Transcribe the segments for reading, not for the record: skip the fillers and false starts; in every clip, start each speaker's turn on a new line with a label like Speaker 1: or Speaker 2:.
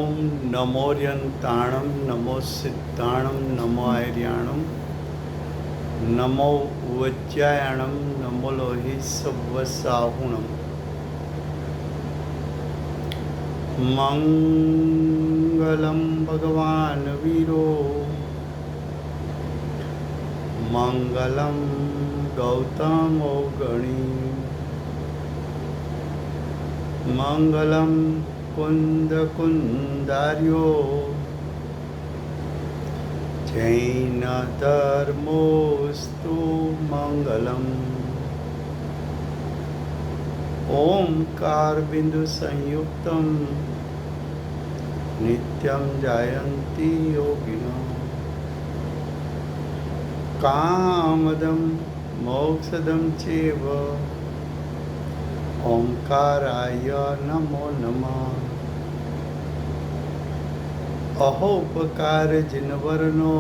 Speaker 1: ओम नमोर्यंताणं नमो सिद्धाणं नमो आर्याणं नमो वज्रायणं नमो लोहि सव्वसाहुणं मंगलं भगवान् वीरो मंगलं गौतमो गणी मंगलं कुंदकुंदार्यो जैनधर्मोऽस्तु मंगलम् ओंकार बिंदु संयुक्तं नित्यं जायन्ति योगिनः कामदं मोक्षदं चैव ओंकाराय नमो नमः अहोपकार जिनवरनो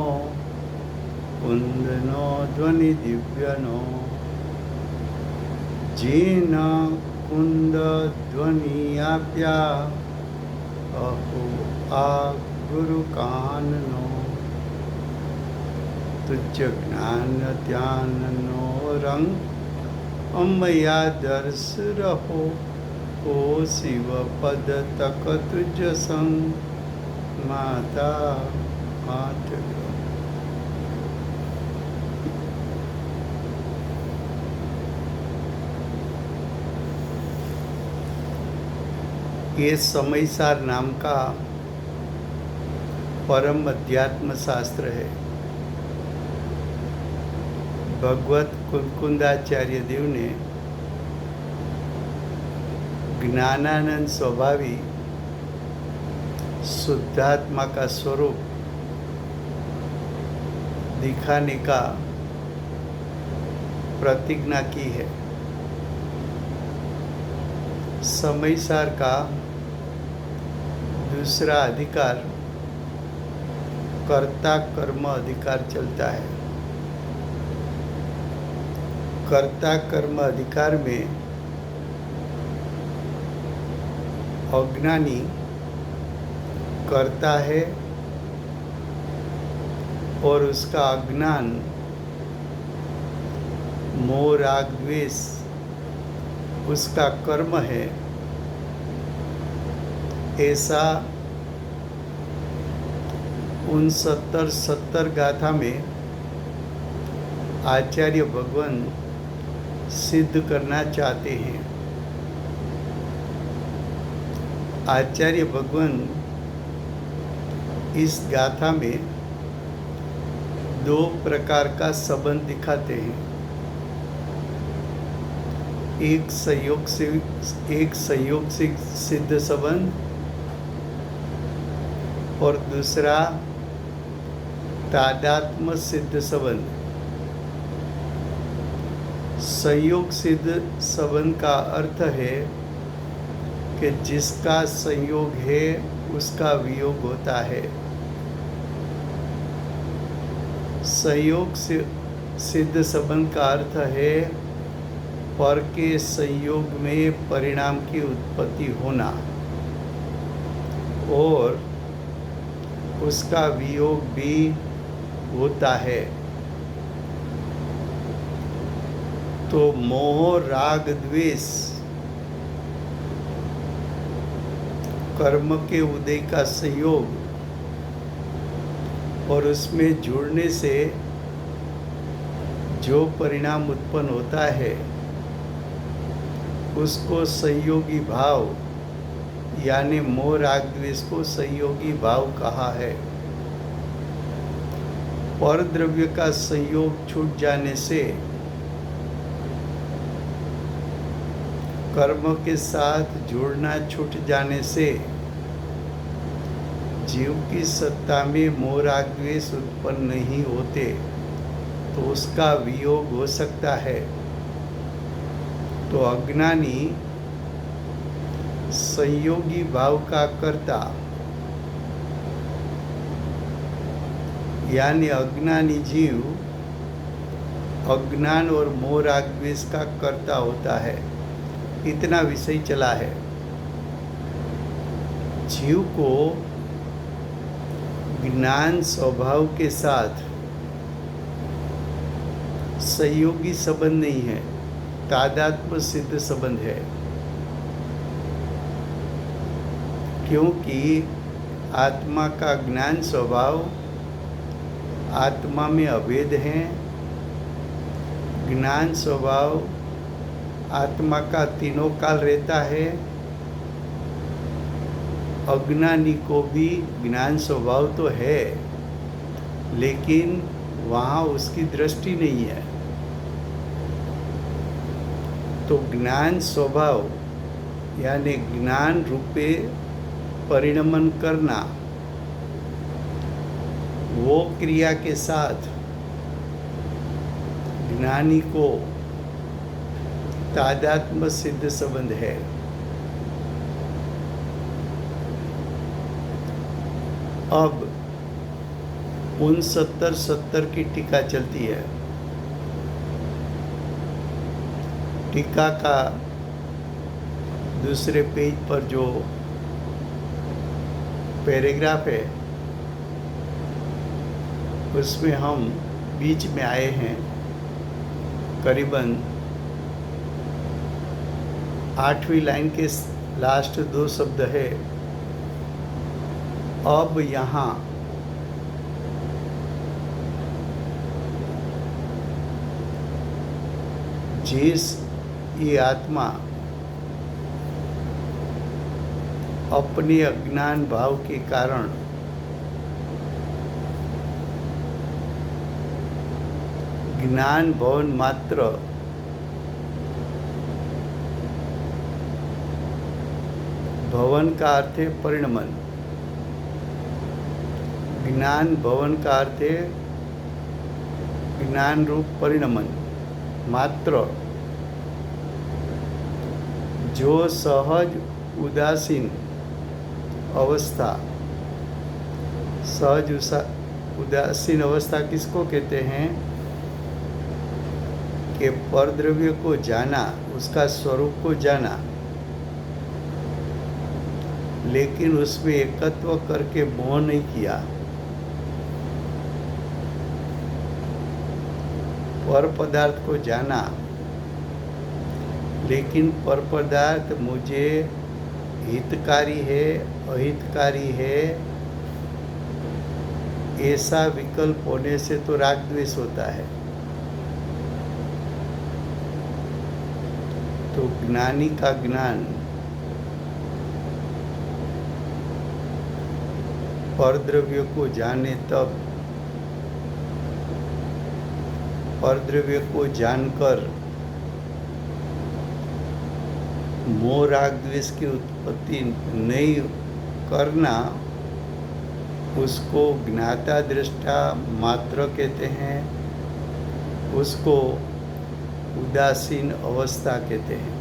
Speaker 1: कुंदनो ध्वनि दिव्यनो जीन कुंद ध्वनि आप्या अहो आ गुरु काननो तुझ ज्ञान ध्याननो रंग अमया दर्श रहो ओ शिव पद तक तुझ संग माता हाथ ये समयसार नाम का परम अध्यात्म शास्त्र है। भगवत कुंकुंदाचार्य देव ने ज्ञानानंद स्वभावी शुद्धात्मा का स्वरूप दिखाने का प्रतिज्ञा की है। समयसार का दूसरा अधिकार कर्ता कर्म अधिकार चलता है। कर्ता कर्म अधिकार में अज्ञानी करता है और उसका अज्ञान मोह राग द्वेष उसका कर्म है, ऐसा 69 गाथा में आचार्य भगवान सिद्ध करना चाहते हैं। आचार्य भगवान इस गाथा में 2 प्रकार का संबंध दिखाते हैं। एक संयोग से सिद्ध संबंध और दूसरा तादात्म्य सिद्ध संबंध। संयोग सिद्ध संबंध का अर्थ है कि जिसका संयोग है उसका वियोग होता है। संयोग से सिद्ध संबंध का अर्थ है पर के संयोग में परिणाम की उत्पत्ति होना और उसका वियोग भी होता है। तो मोह राग द्वेष कर्म के उदय का संयोग और उसमें जुड़ने से जो परिणाम उत्पन्न होता है उसको संयोगी भाव यानी मोह राग द्वेष को संयोगी भाव कहा है। पर द्रव्य का संयोग छूट जाने से कर्म के साथ जुड़ना छूट जाने से जीव की सत्ता में मोह राग द्वेष उत्पन्न नहीं होते तो उसका वियोग हो सकता है। तो अज्ञानी संयोगी भाव का कर्ता यानी अज्ञानी जीव अज्ञान और मोह राग द्वेष का कर्ता होता है। इतना विषय चला है। जीव को ज्ञान स्वभाव के साथ सहयोगी संबंध नहीं है, तादात्म्य सिद्ध संबंध है। क्योंकि आत्मा का ज्ञान स्वभाव आत्मा में अभेद है। ज्ञान स्वभाव आत्मा का तीनों काल रहता है। अज्ञानी को भी ज्ञान स्वभाव तो है, लेकिन वहाँ उसकी दृष्टि नहीं है। तो ज्ञान स्वभाव यानी ज्ञान रूपे परिणमन करना, वो क्रिया के साथ ज्ञानी को तादात्म्य सिद्ध संबंध है। अब 69-70 की टीका चलती है। टीका का दूसरे पेज पर जो पैराग्राफ है, उसमें हम बीच में आए हैं। करीबन 8वीं लाइन के लास्ट 2 शब्द है। अब यहाँ जिस ये आत्मा अपने अज्ञान भाव के कारण ज्ञान भवन मात्र भवन का अर्थ है परिणमन। ज्ञान भवन का अर्थ है ज्ञान रूप परिणमन मात्र, जो सहज उदासीन अवस्था। सहज उदासीन अवस्था किसको कहते हैं? कि परद्रव्य को जाना, उसका स्वरूप को जाना, लेकिन उसमें एकत्व करके मोह नहीं किया। पर पदार्थ को जाना, लेकिन पर पदार्थ मुझे हितकारी है अहितकारी है, ऐसा विकल्प होने से तो राग द्वेष होता है। तो ज्ञानी का ज्ञान परद्रव्य को जाने तब, परद्रव्य को जानकर मोह राग द्वेष की उत्पत्ति नहीं करना, उसको ज्ञाता दृष्टा मात्र कहते हैं, उसको उदासीन अवस्था कहते हैं।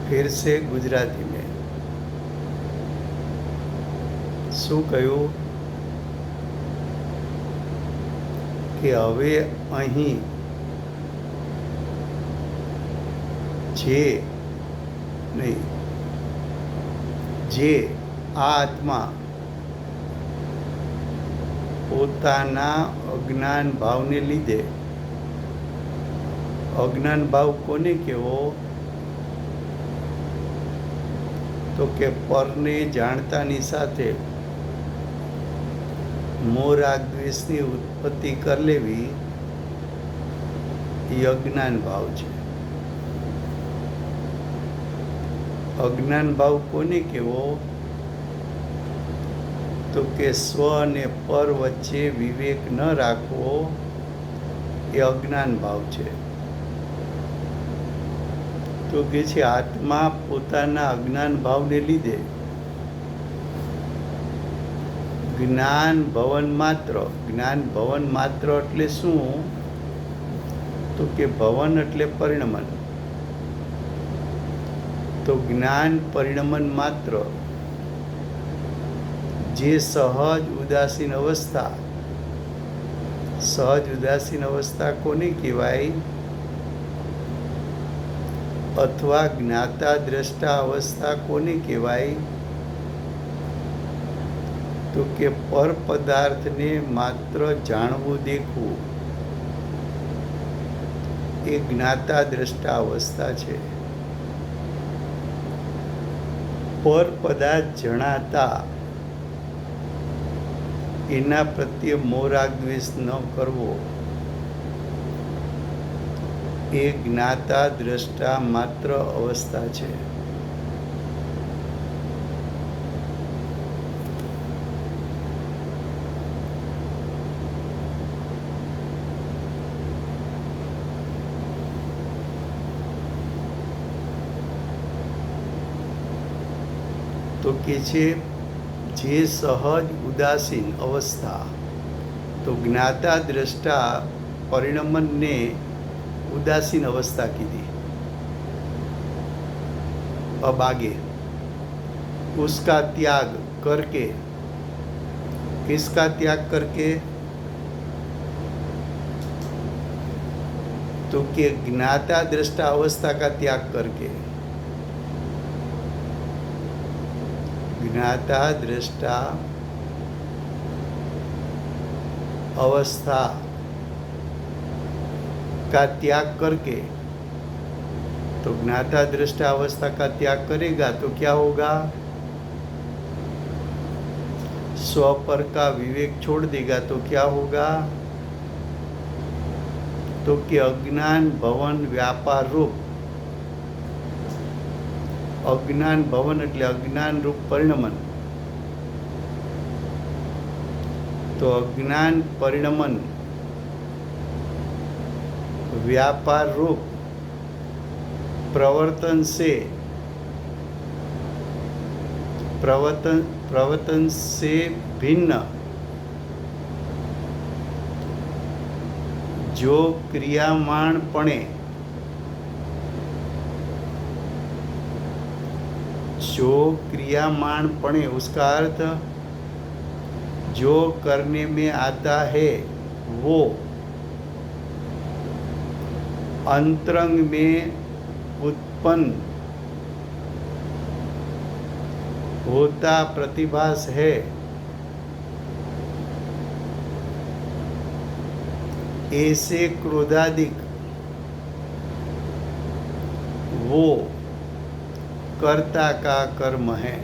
Speaker 1: फिर से गुजराती में શું કહ્યું કે હવે અહીં જે નહીં, જે આ આત્મા પોતાના અજ્ઞાન ભાવને લીધે, અજ્ઞાન ભાવ કોને કહેવો? તો કે પરને જાણતાની સાથે મોહ રાગ દ્વેષની ઉત્પત્તિ કરી લેવી એ અજ્ઞાન ભાવ છે। અજ્ઞાન ભાવ કોને કહેવો? તો કે સ્વ અને પર વચ્ચે વિવેક ન રાખવો એ અજ્ઞાન ભાવ છે। તો કે છે આત્મા પોતાના અજ્ઞાન ભાવને લીધે જ્ઞાન ભવન માત્ર, જ્ઞાન ભવન માત્ર એટલે શું? તો કે ભવન એટલે પરિણમન। તો જ્ઞાન પરિણમન માત્ર, જે સહજ ઉદાસીન અવસ્થા, સહજ ઉદાસીન અવસ્થા કોને કહેવાય? અથવા જ્ઞાતા દ્રષ્ટા અવસ્થા કોને કહેવાય? તો કે પર પદાર્થને માત્ર જાણવું દેખવું એ જ્ઞાતા દ્રષ્ટા અવસ્થા છે. પર પદાર્થ જણાતા એના પ્રત્યે મોહ રાગ દ્વેષ ન કરવો એ જ્ઞાતા દ્રષ્ટા માત્ર અવસ્થા છે. તો કે છે જે સહજ ઉદાસીન અવસ્થા, તો જ્ઞાતા દ્રષ્ટા પરિણમનને उदासीन अवस्था कीधी. अब आगे उसका त्याग करके, किसका त्याग करके, तो कि ज्ञाता दृष्टा अवस्था का त्याग करके. ज्ञाता दृष्टा अवस्था का त्याग करके, तो ज्ञाता दृष्टा अवस्था का त्याग करेगा तो क्या होगा, स्व पर का विवेक छोड़ देगा तो क्या होगा, तो कि अज्ञान भवन व्यापार रूप, अज्ञान भवन એટલે अज्ञान रूप परिणमन, तो अज्ञान परिणमन व्यापार रूप प्रवर्तन से भिन्न जो क्रियामाणपणे, उसका अर्थ जो करने में आता है वो अंतरंग में उत्पन्न होता प्रतिभास है, ऐसे क्रोधादिक वो कर्ता का कर्म है.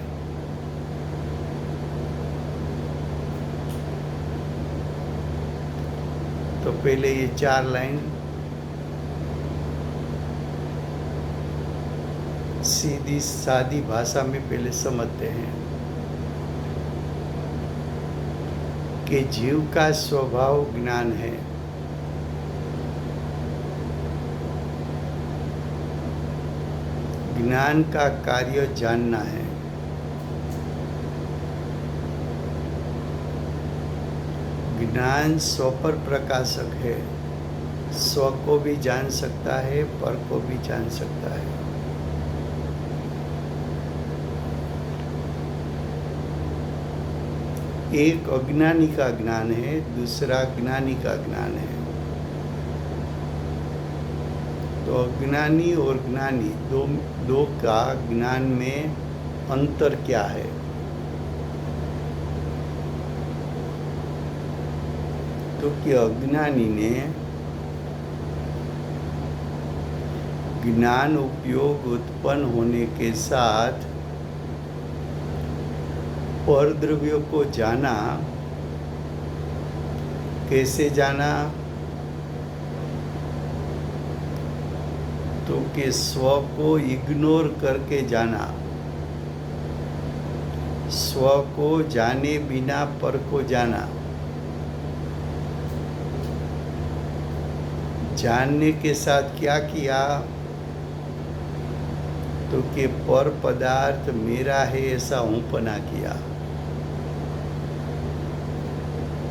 Speaker 1: तो पहले ये 4 लाइन सीधी सादी भाषा में पहले समझते हैं कि जीव का स्वभाव ज्ञान है. ज्ञान का कार्य जानना है. ज्ञान स्व पर प्रकाशक है, स्व को भी जान सकता है, पर को भी जान सकता है. एक अज्ञानी का ज्ञान है, दूसरा ज्ञानी का ज्ञान है. तो अज्ञानी और ज्ञानी दो का ज्ञान में अंतर क्या है, तो कि अज्ञानी ने ज्ञान उपयोग उत्पन्न होने के साथ पर द्रव्यों को जाना. कैसे जाना, तो कि स्व को इग्नोर करके जाना, स्व को जाने बिना पर को जाना. जानने के साथ क्या किया, तो कि पर पदार्थ मेरा है ऐसा ऊपना किया,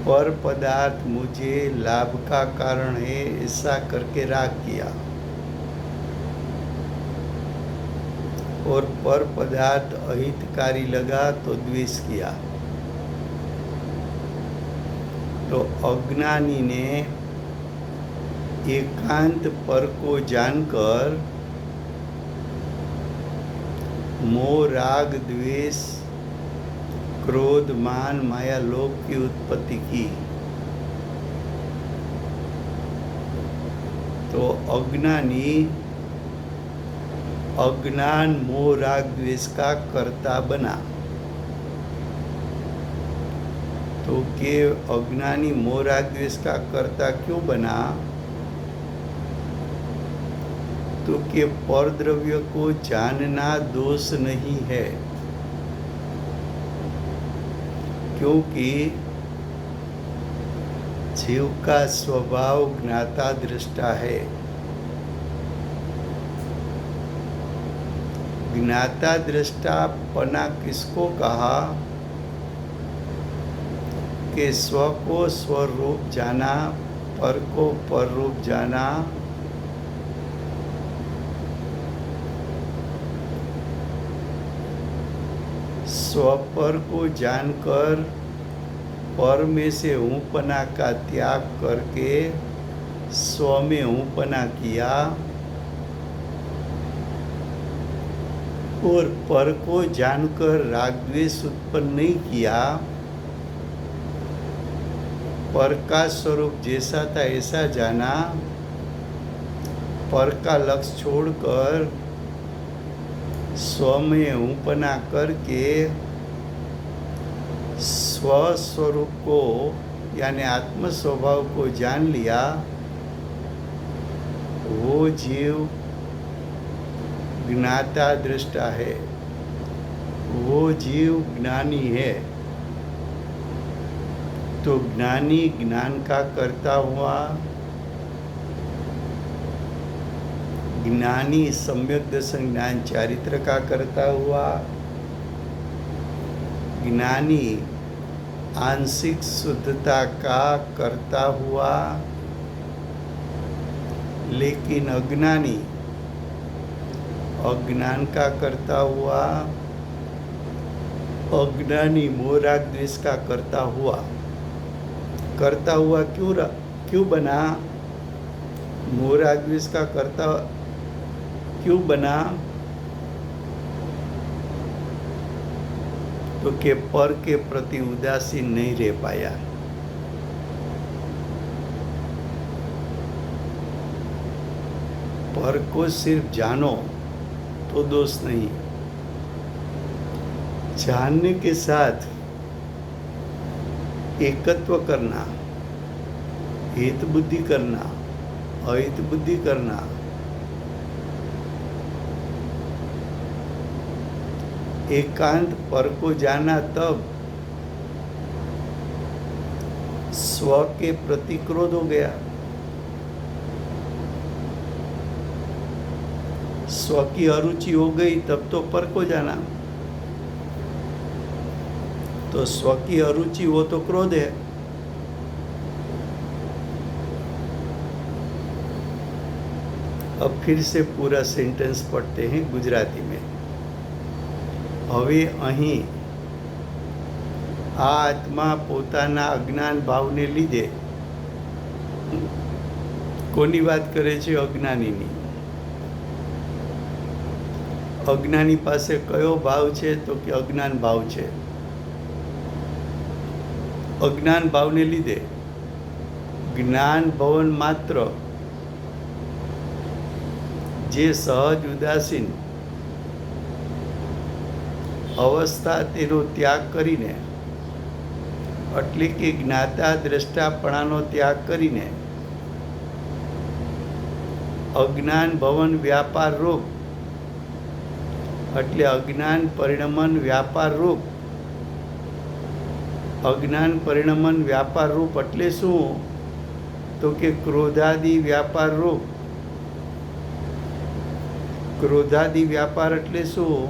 Speaker 1: पर पदार्थ मुझे लाभ का कारण है ऐसा करके राग किया, और पर पदार्थ अहितकारी लगा तो द्वेष किया. तो अज्ञानी ने एकांत पर को जानकर मोह राग द्वेष क्रोध मान माया लोभ की उत्पत्ति की। तो अज्ञानी अज्ञान मोह राग द्वेष का कर्ता बना। तो के अज्ञानी मोह राग द्वेष का कर्ता क्यों बना? तो के पर द्रव्य को जानना दोष नहीं है, क्योंकि जीव का स्वभाव ज्ञाता दृष्टा है। ज्ञाता दृष्टा पना किसको कहा? कि स्व को स्वरूप जाना, पर को पर रूप जाना, स्वपर को जानकर पर में से हूँपना का त्याग करके स्व में हूँपना किया, और पर को जानकर राग द्वेष उत्पन्न नहीं किया। पर का स्वरूप जैसा था ऐसा जाना, पर का लक्ष्य छोड़कर स्व में हूँपना करके स्व स्वरूप को यानी आत्म स्वभाव को जान लिया, वो जीव ज्ञाता दृष्टा है, वो जीव ज्ञानी है। तो ज्ञानी ज्ञान का करता हुआ, ज्ञानी सम्यक दर्शन ज्ञान चारित्र का करता हुआ, ज्ञानी आंशिक शुद्धता का करता हुआ, लेकिन अज्ञानी अज्ञान का करता हुआ, अज्ञानी मोह राग द्वेष का करता हुआ क्यों बना? मोह राग द्वेष का करता क्यों बना? तो के पर के प्रति उदासीन नहीं रह पाया। पर को सिर्फ जानो तो दोष नहीं, जानने के साथ एकत्व करना, हित बुद्धि करना, अहित बुद्धि करना, एकांत पर को जाना, तब स्व के प्रति क्रोध हो गया। स्व की अरुचि हो गई तब तो पर को जाना। तो स्व की अरुचि वो तो क्रोध है। अब फिर से पूरा सेंटेंस पढ़ते हैं गुजराती में। હવે અહીં આ આત્મા પોતાના અજ્ઞાન ભાવને લીધે કોની વાત કરે છે? અજ્ઞાનીની। અજ્ઞાની પાસે કયો ભાવ છે? તો કે અજ્ઞાન ભાવ છે। અજ્ઞાન ભાવને લીધે જ્ઞાન ભવન માત્ર જે સહજ ઉદાસીન અવસ્થા તેનો ત્યાગ કરીને, એટલે કે જ્ઞાતા દ્રષ્ટાપણાનો ત્યાગ કરીને અજ્ઞાન ભવન વ્યાપાર રૂપ, એટલે અજ્ઞાન પરિણમન વ્યાપાર રૂપ, અજ્ઞાન પરિણમન વ્યાપાર રૂપ એટલે શું? તો કે ક્રોધાદિ વ્યાપાર રૂપ। ક્રોધાદિ વ્યાપાર એટલે શું?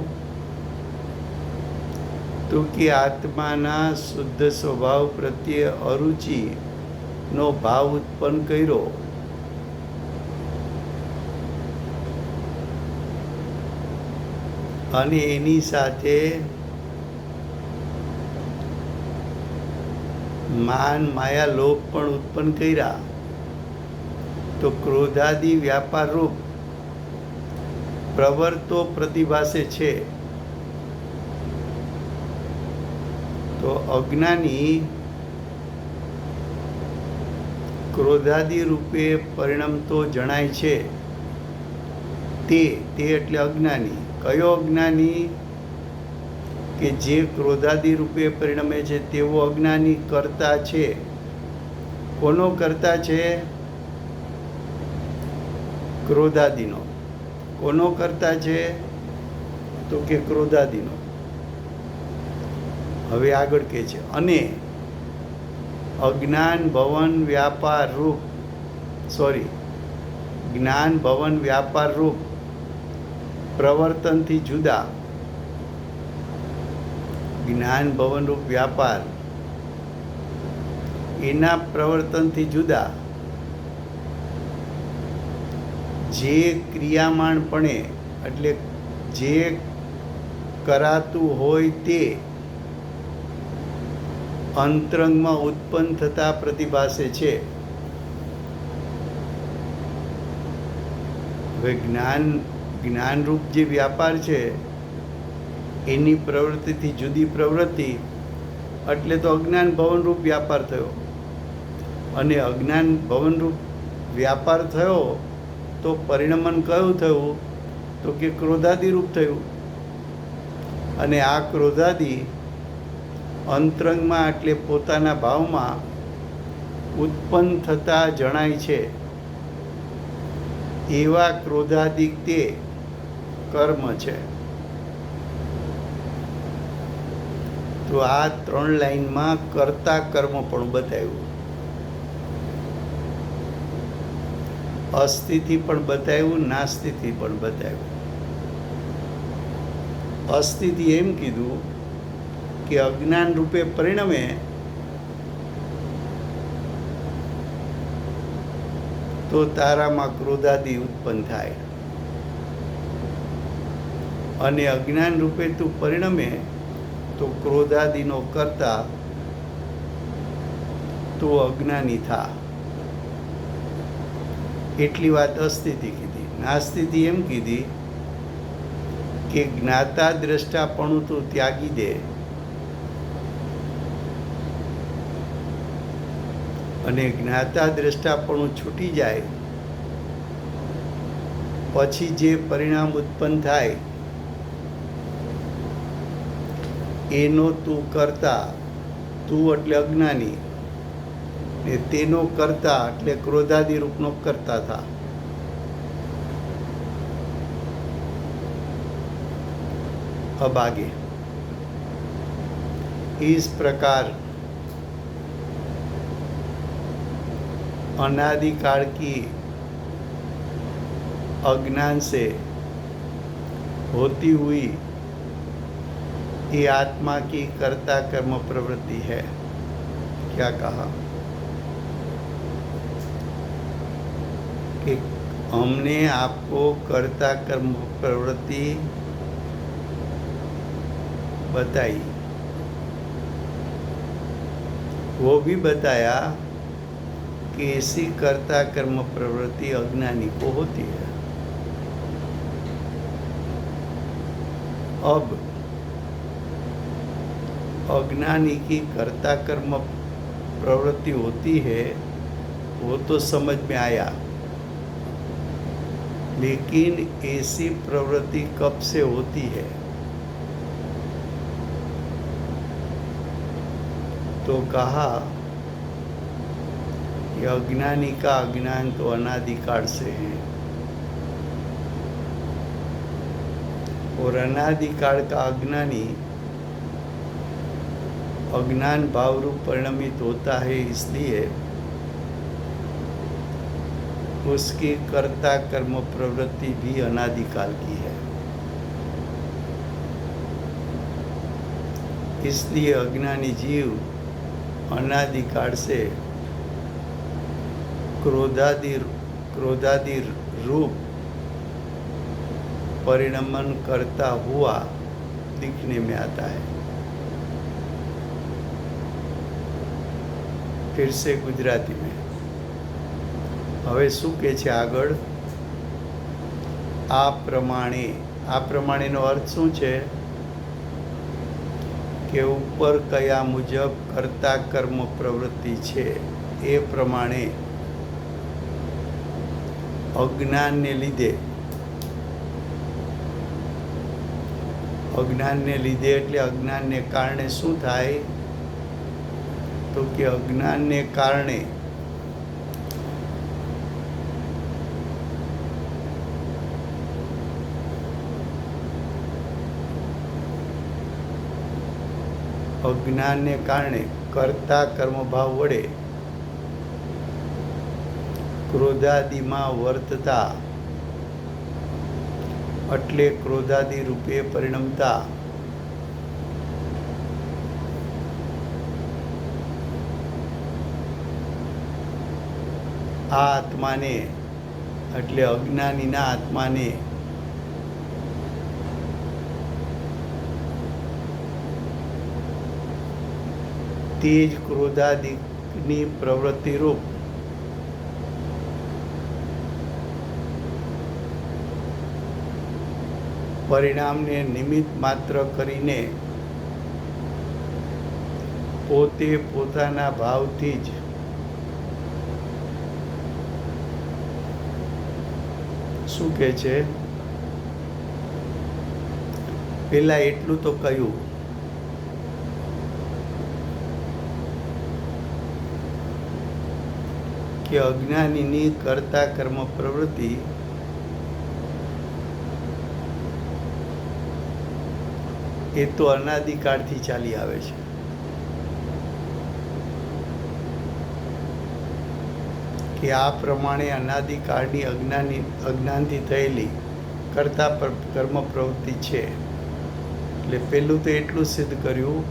Speaker 1: તો કે આત્માના શુદ્ધ સ્વભાવ પ્રત્યે અરુચિનો ભાવ ઉત્પન્ન કર્યો, અને એની સાથે માન માયા લોભ પણ ઉત્પન્ન કર્યા। તો ક્રોધાદિ વ્યાપાર રૂપ પ્રવર્તો પ્રતિભાસે છે। તો અજ્ઞાની ક્રોધાદિ રૂપે પરિણમતો જણાય છે તે એટલે અજ્ઞાની. કયો અજ્ઞાની? કે જે ક્રોધાદિ રૂપે પરિણમે છે તેવો અજ્ઞાની કરતા છે. કોનો કરતા છે? ક્રોધાદિનો. કોનો કરતા છે? તો કે ક્રોધાદિનો. હવે આગળ કહે છે અને અજ્ઞાન ભવન વ્યાપાર રૂપ જ્ઞાન ભવન વ્યાપાર રૂપ પ્રવર્તનથી જુદા. જ્ઞાન ભવન રૂપ વ્યાપાર એના પ્રવર્તનથી જુદા જે ક્રિયામાણપણે એટલે જે કરાતું હોય તે અંતરંગમાં ઉત્પન્ન થતા પ્રતિભાસે છે. હવે જ્ઞાનરૂપ જે વ્યાપાર છે એની પ્રવૃત્તિથી જુદી પ્રવૃત્તિ એટલે તો અજ્ઞાન ભવનરૂપ વ્યાપાર થયો. અને અજ્ઞાન ભવનરૂપ વ્યાપાર થયો તો પરિણમન કયું થયું? તો કે ક્રોધાદિ રૂપ થયું. અને આ ક્રોધાદિ અંતરંગમાં એટલે પોતાના ભાવમાં ઉત્પન્ન થતા જણાય છે. એવા ક્રોધાદિ તે કર્મ છે. તો આ 3 લાઈનમાં કર્તા કર્મ પણ બતાવ્યું, અસ્થિતિ પણ બતાવ્યું, નાસ્તિથી પણ બતાવ્યું. અસ્થિતિ એમ કીધું કે અજ્ઞાન રૂપે પરિણમે તો તારામાં ક્રોધાદિ ઉત્પન્ન થાય, અને અજ્ઞાન રૂપે તું પરિણમે તો ક્રોધાદિનો કરતા તું અજ્ઞાની થા. એટલી વાત અસ્થિતિ કીધી. નાસ્તિથી એમ કીધી કે જ્ઞાતા દ્રષ્ટાપણું તું ત્યાગી દે અને જ્ઞાતા દ્રષ્ટાપણું છૂટી જાય પછી જે પરિણામ ઉત્પન્ન થાય એનો તું કરતા, તું એટલે અજ્ઞાની ને તેનો કરતા એટલે ક્રોધાદિ રૂપનો કરતા થા. अब आगे इस प्रकार अनादिकाल की अज्ञान से होती हुई ये आत्मा की कर्ता कर्म प्रवृत्ति है. क्या कहा कि हमने आपको कर्ता कर्म प्रवृत्ति बताई, वो भी बताया कि ऐसी कर्ता कर्म प्रवृत्ति अज्ञानी को होती है. अब अज्ञानी की कर्ता कर्म प्रवृत्ति होती है वो तो समझ में आया, लेकिन ऐसी प्रवृत्ति कब से होती है? तो कहा कि अज्ञानी का अज्ञान तो अनादिकाल से है, और अनादिकाल का अज्ञानी अज्ञान भाव रूप परिणमित होता है, इसलिए उसकी कर्ता कर्म प्रवृत्ति भी अनादिकाल की है. इसलिए अज्ञानी जीव अनादिकाल से क्रोधादि रूप परिणमन करता हुआ दिखने में आता है. फिर से गुजराती में હવે શું કહે છે આગળ? આ પ્રમાણેનો અર્થ શું છે? કે કે ઉપર કયા મુજબ કરતા કર્મ પ્રવૃત્તિ છે એ પ્રમાણે અજ્ઞાનને લીધે એટલે અજ્ઞાનને કારણે શું થાય? તો કે અજ્ઞાનને કારણે કરતા કર્મભાવ વડે ક્રોધાદિમાં વર્તતા એટલે ક્રોધાદિ રૂપે પરિણમતા આ આત્માને એટલે અજ્ઞાનીના આત્માને તે જ ક્રોધાદિની પ્રવૃત્તિરૂપ પરિણામને નિમિત્ત માત્ર કરીને પોતે પોતાના ભાવથી જ શું કહે છે? પેલા એટલું તો કહ્યું કે અજ્ઞાનીની કરતા કર્મ પ્રવૃત્તિ એ તો અનાદિકાળથી ચાલી આવે છે. કે આ પ્રમાણે અનાદિકાળની અજ્ઞાનથી થયેલી કરતા કર્મ પ્રવૃત્તિ છે. એટલે પહેલું તો એટલું સિદ્ધ કર્યું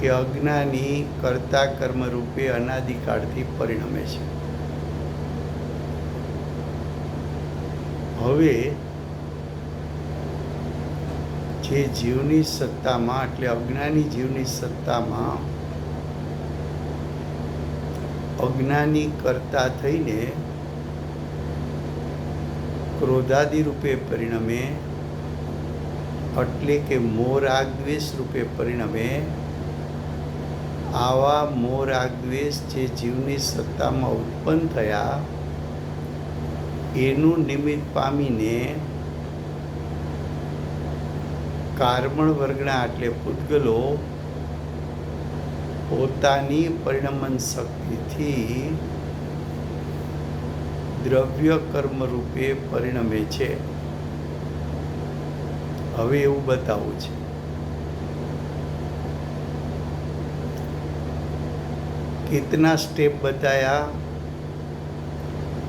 Speaker 1: કે અજ્ઞાની કરતા કર્મ રૂપે અનાદિકાળથી પરિણમે છે. હવે જે જીવની સત્તામાં એટલે અજ્ઞાની જીવની સત્તામાં અજ્ઞાની કરતા થઈને ક્રોધાદિ રૂપે પરિણમે એટલે કે મોહ રાગ દ્વેષ રૂપે પરિણમે. આવા મોહ રાગ દ્વેષ જે જીવની સત્તામાં ઉત્પન્ન થયા એનું નિમિત્ત પામીને કાર્મણ વર્ગના એટલે પૂતગલો પોતાની પરિણમન શક્તિથી દ્રવ્ય કર્મ રૂપે પરિણમે છે. હવે એવું બતાવવું છે कितना स्टेप बताया?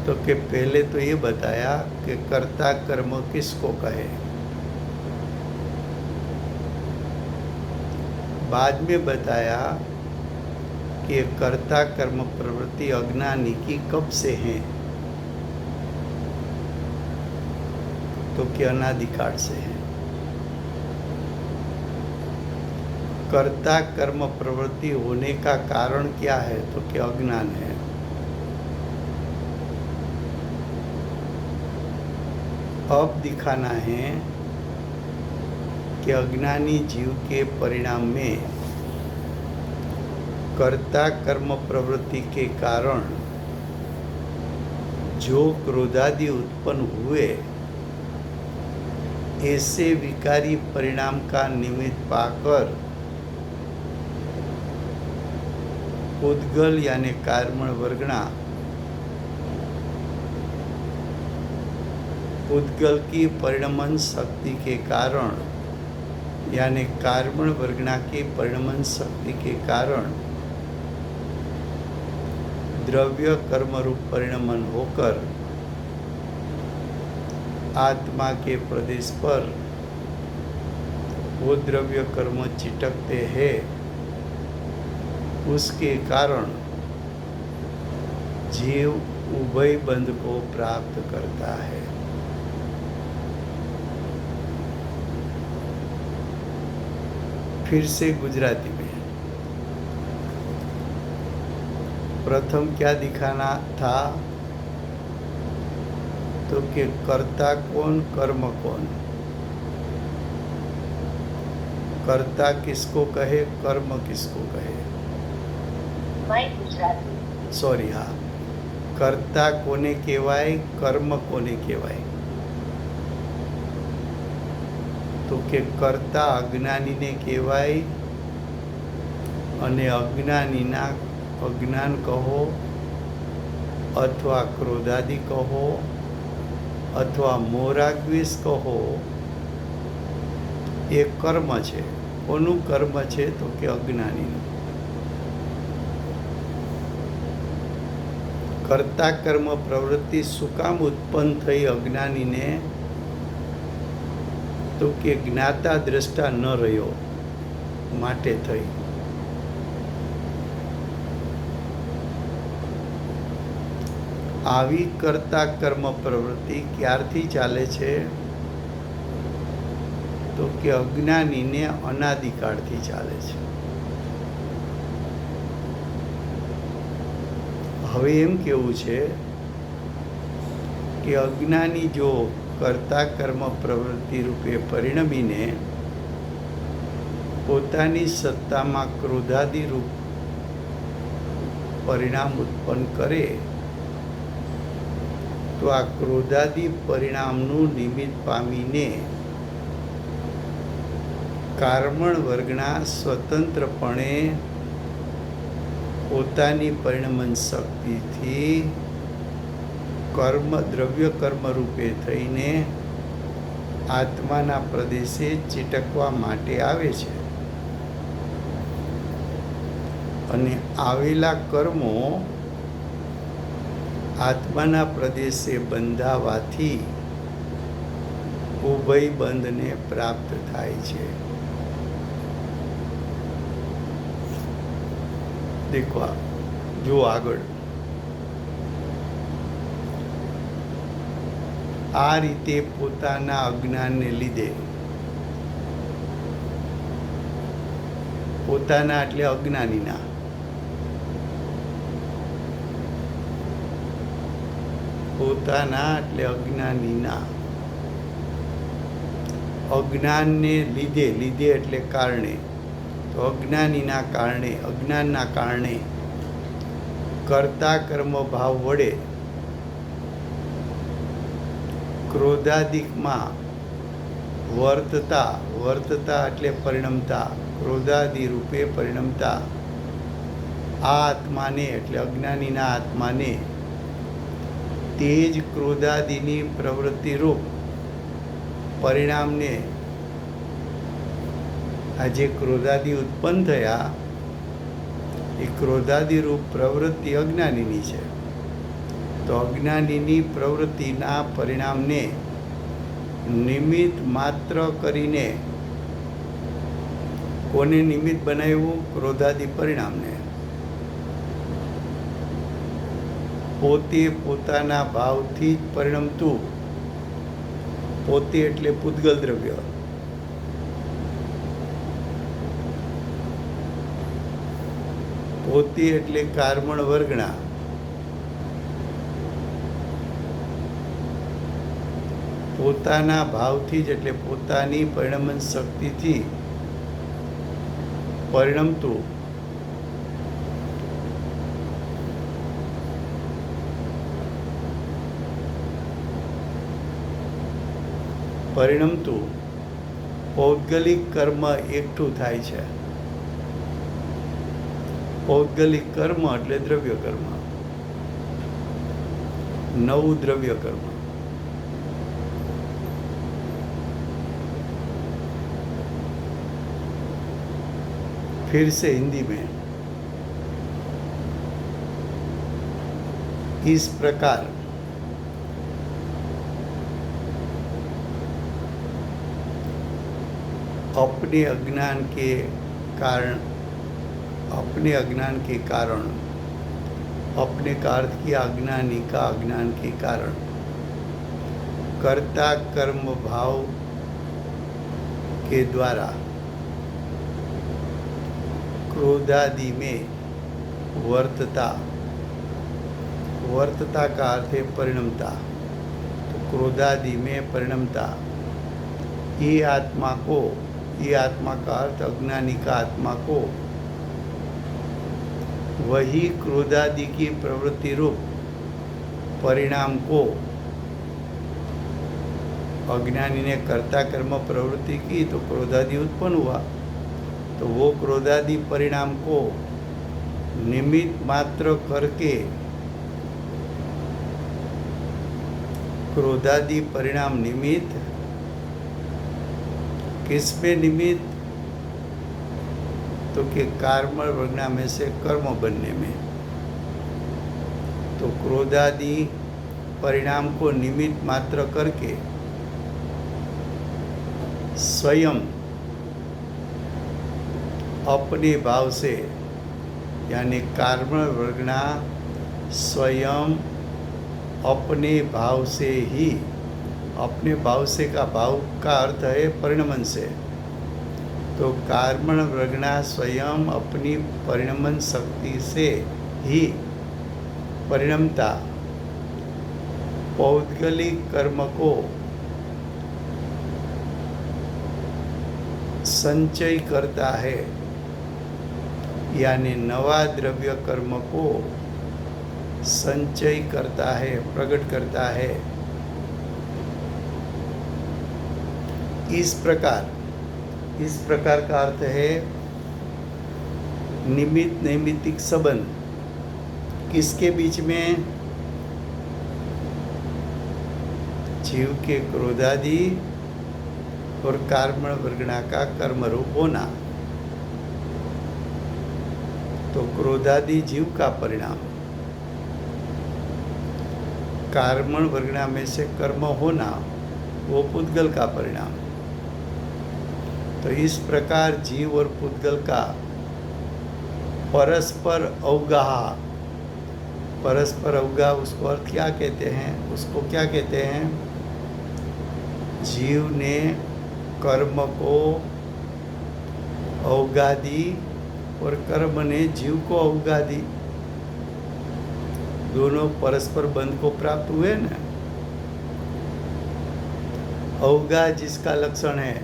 Speaker 1: तो कि पहले तो ये बताया कि कर्ता कर्म किसको कहे, बाद में बताया कि कर्ता कर्म प्रवृत्ति अज्ञानी की कब से है, तो कि अनादिकाल से है. कर्ता कर्म प्रवृत्ति होने का कारण क्या है, तो कि अज्ञान है. अब दिखाना है कि अज्ञानी जीव के परिणाम में कर्ता कर्म प्रवृत्ति के कारण जो क्रोधादि उत्पन्न हुए, ऐसे विकारी परिणाम का निमित्त पाकर उद्गल यानी कार्मण वर्गना उद्गल की परिणमन शक्ति के कारण यानी कार्मण वर्गना की परिणमन शक्ति के कारण द्रव्य कर्म रूप परिणमन होकर आत्मा के प्रदेश पर वो द्रव्य कर्म चिटकते हैं. उसके कारण जीव उभय बंध को प्राप्त करता है. फिर से गुजराती में प्रथम क्या दिखाना था, तो कि कर्ता कौन कर्म कौन. कर्ता किसको कहे, कर्म किसको कहे? सॉरी, हाँ, कर्ता कोने कहेवाय, कर्म कोने कहेवाय? तो के कर्ता अज्ञानीने कहेवाय અને અજ્ઞાનીના અજ્ઞાન કહો અથવા ક્રોધાદિ કહો અથવા મોરાગ્વેષ કહો, એ કર્મ છે. કોનું કર્મ છે? તો કે અજ્ઞાનીનું. કર્તા કર્મ પ્રવૃત્તિ શું કામ ઉત્પન્ન થઈ અજ્ઞાનીને? તો કે જ્ઞાતા દ્રષ્ટા ન રહ્યો માટે થઈ. આવી કરતા કર્મ પ્રવૃત્તિ ક્યારથી ચાલે છે? તો કે અજ્ઞાનીને અનાદિકાળથી ચાલે છે. હવે એમ કેવું છે કે અજ્ઞાની જો કરતા કર્મ પ્રવૃત્તિ રૂપે પરિણમીને પોતાની સત્તામાં ક્રોધાદિ રૂપ પરિણામ ઉત્પન્ન કરે, તો આ ક્રોધાદિ પરિણામનું નિમિત્ત પામીને કારમણ વર્ગના સ્વતંત્રપણે પોતાની પરિણમન શક્તિથી કર્મ દ્રવ્ય કર્મ રૂપે થઈને આત્માના પ્રદેશે ચીટકવા માટે આવે છે. અને આવેલા કર્મો આત્માના પ્રદેશે બંધાવાથી ઉભય બંધને પ્રાપ્ત થાય છે. દેખો, જો આગળ આ રીતે પોતાના અજ્ઞાનને લીધે, પોતાના એટલે અજ્ઞાનીના, પોતાના એટલે અજ્ઞાનીના અજ્ઞાનને લીધે, લીધે એટલે કારણે, તો અજ્ઞાનીના કારણે, અજ્ઞાનના કારણે કરતા કર્મ ભાવ વડે ક્રોધાદિકમાં વર્તતા, વર્તતા એટલે પરિણમતા, ક્રોધાદિ રૂપે પરિણમતા આ આત્માને એટલે અજ્ઞાનીના આત્માને તે જ ક્રોધાદિની પ્રવૃત્તિ રૂપ પરિણામને, આ જે ક્રોધાદિ ઉત્પન્ન થયા એ ક્રોધાદિ રૂપ પ્રવૃત્તિ અજ્ઞાનીની છે. તો અજ્ઞાનીની પ્રવૃત્તિના પરિણામને નિમિત્ત માત્ર કરીને કોને નિમિત્ત બનાવ્યું? ક્રોધાદિ પરિણામને. પોતે પોતાના ભાવથી જ પરિણમતું, પોતે એટલે પૂતગલ દ્રવ્ય, પોતે એટલે કારમણ વર્ગના, પોતાના ભાવથી જ એટલે પોતાની પરિણમન શક્તિથી પરિણમતું પૌદ્ગલિક કર્મ એકઠું થાય છે. પૌદ્ગલિક કર્મ એટલે દ્રવ્ય કર્મ, નવું દ્રવ્ય કર્મ. फिर से हिंदी में इस प्रकार अपने अज्ञान के कारण, अपने अज्ञान के कारण, अपने का अर्थ किया अज्ञानी का अज्ञान के कारण कर्ता कर्म भाव के द्वारा क्रोधादि में वर्तता, वर्तता का अर्थ है परिणमता, तो क्रोधादि में परिणमता ये आत्मा को, ये आत्मा का अर्थ अज्ञानी का आत्मा को वही क्रोधादि की प्रवृत्ति रूप परिणाम को, अज्ञानी ने कर्ता कर्म प्रवृत्ति की तो क्रोधादि उत्पन्न हुआ, तो वो क्रोधादि परिणाम को निमित्त मात्र करके क्रोधादि परिणाम निमित्त किस पे निमित्त, तो कि कर्म वृग्ना में से कर्म बनने में। तो क्रोधादि परिणाम को निमित्त मात्र करके स्वयं अपने भाव से, यानी कर्म वृग्ना स्वयं अपने भाव से ही, अपने भाव से का भाव का अर्थ है परिणमन से, तो कर्मण वृग्ना स्वयं अपनी परिणमन शक्ति से ही परिणमता पौद्गलिक कर्म को संचय करता है, यानी नवा द्रव्य कर्म को संचय करता है, प्रकट करता है। इस प्रकार का अर्थ है निमित्त नैमित्तिक संबंध। किसके बीच में? जीव के क्रोधादि और कर्मण वृग्ना का कर्म रूप होना। तो क्रोधादि जीव का परिणाम, कर्मण वृग्ना में से कर्म होना वो पुद्गल का परिणाम। तो इस प्रकार जीव और पुद्गल का परस्पर अवगाह, परस्पर अवगाह उसको अर्थ क्या कहते हैं? उसको क्या कहते हैं? जीव ने कर्म को अवगा दी और कर्म ने जीव को अवगा दी, दोनों परस्पर बंध को प्राप्त हुए ना। अवगा जिसका लक्षण है,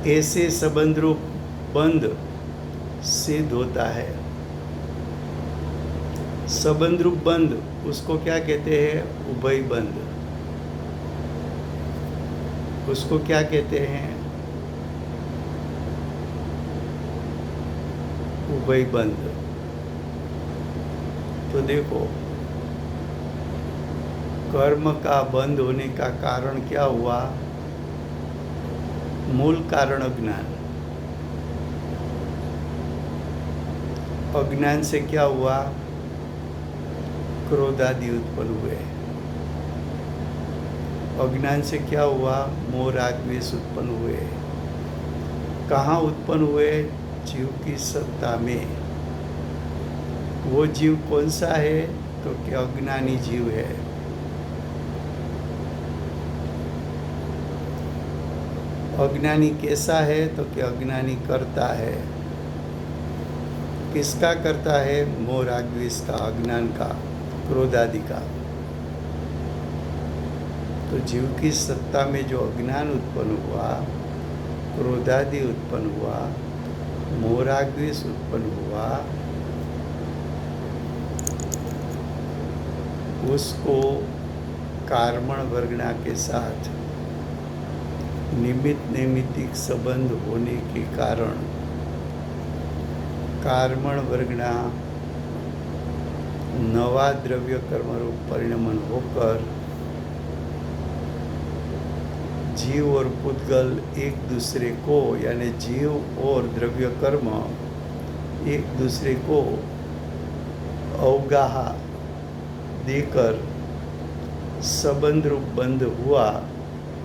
Speaker 1: ऐसे संबंध रूप बंध सिद्ध होता है। संबंध रूप बंध उसको क्या कहते हैं? उभय बंध। उसको क्या कहते हैं? उभय बंध। तो देखो, कर्म का बंध होने का कारण क्या हुआ? मूल कारण अज्ञान। अज्ञान से क्या हुआ? क्रोधादि उत्पन्न हुए। अज्ञान से क्या हुआ? मोह राग द्वेष उत्पन्न हुए। कहाँ उत्पन्न हुए? जीव की सत्ता में। वो जीव कौन सा है? तो क्या अज्ञानी जीव है। अज्ञानी कैसा है? तो क्या अज्ञानी करता है। किसका करता है? मोह राग द्वेष का, अज्ञान का, क्रोधादि का। तो जीव की सत्ता में जो अज्ञान उत्पन्न हुआ, क्रोधादि उत्पन्न हुआ, मोह राग द्वेष उत्पन्न हुआ, उसको कर्मण वृग्ना के साथ निमित्त नैमित्तिक संबंध होने के कारण कर्मण वृग्ना नवा द्रव्य कर्म रूप परिणमन होकर जीव और पुद्गल एक दूसरे को, यानी जीव और द्रव्य कर्म एक दूसरे को अवगाह देकर संबंध रूप बंध हुआ,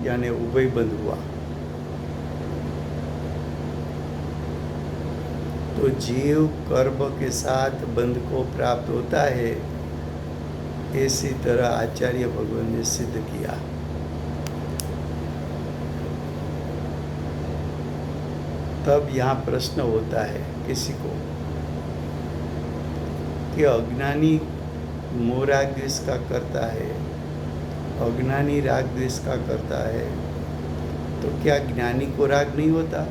Speaker 1: यानी उभय बंध हुआ। तो जीव कर्म के साथ बंध को प्राप्त होता है, इसी तरह आचार्य भगवान ने सिद्ध किया। तब यहाँ प्रश्न होता है किसी को कि अज्ञानी मोह राग द्वेष का करता है, अज्ञानी राग द्वेष का करता है, तो क्या ज्ञानी को राग नहीं होता?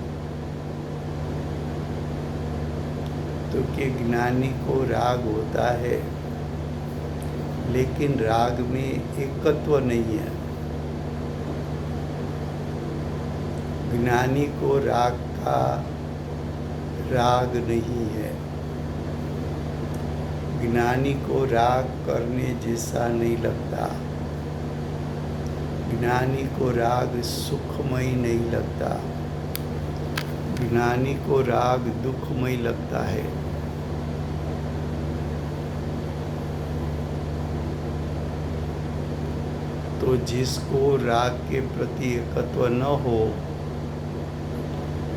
Speaker 1: तो कि ज्ञानी को राग होता है, लेकिन राग में एकत्व नहीं है। ज्ञानी को राग का राग नहीं है। ज्ञानी को राग करने जैसा नहीं लगता। ज्ञानी को राग सुखमय नहीं लगता। ज्ञानी को राग दुखमय लगता है। तो जिसको राग के प्रति एकत्व न हो